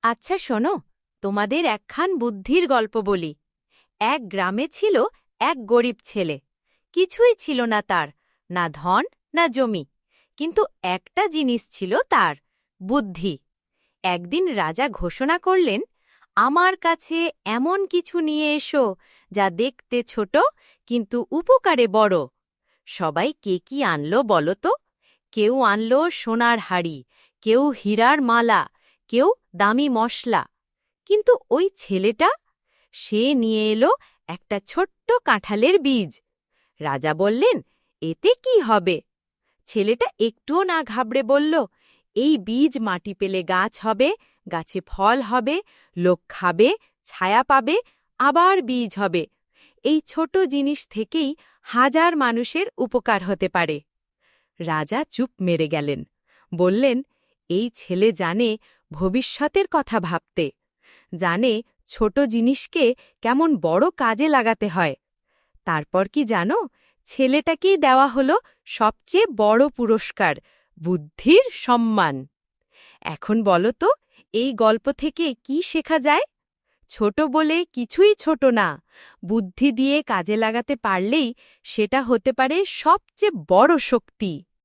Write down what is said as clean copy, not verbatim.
আচ্ছা শোনো, তোমাদের একখান বুদ্ধির গল্প বলি। এক গ্রামে ছিল এক গরিব ছেলে। কিছুই ছিল না তার, না ধন না জমি, কিন্তু একটা জিনিস ছিল তার, বুদ্ধি। একদিন রাজা ঘোষণা করলেন, আমার কাছে এমন কিছু নিয়ে এসো যা দেখতে ছোট কিন্তু উপকারে বড়। সবাই কে কি আনলো বলো তো? কেউ আনলো সোনার হাড়ি, কেউ হীরার মালা, কেউ দামি মশলা। কিন্তু ওই ছেলেটা, সে নিয়ে এলো একটা ছোট্ট কাঁঠালের বীজ। রাজা বললেন, এতে কি হবে? ছেলেটা একটুও না ঘাবড়ে বলল, এই বীজ মাটি পেলে গাছ হবে, গাছে ফল হবে, লোক খাবে, ছায়া পাবে, আবার বীজ হবে। এই ছোট জিনিস থেকেই হাজার মানুষের উপকার হতে পারে। রাজা চুপ মেরে গেলেন, বললেন, এই ছেলে জানে ভবিষ্যতের কথা ভাবতে, জানে ছোট জিনিসকে কেমন বড় কাজে লাগাতে হয়। তারপর কি জানো, ছেলেটাকেই দেওয়া হলো সবচেয়ে বড় পুরস্কার, বুদ্ধির সম্মান। এখন বলো তো, এই গল্প থেকে কি শেখা যায়? ছোট বলে কিছুই ছোট না, বুদ্ধি দিয়ে কাজে লাগাতে পারলেই সেটা হতে পারে সবচেয়ে বড় শক্তি।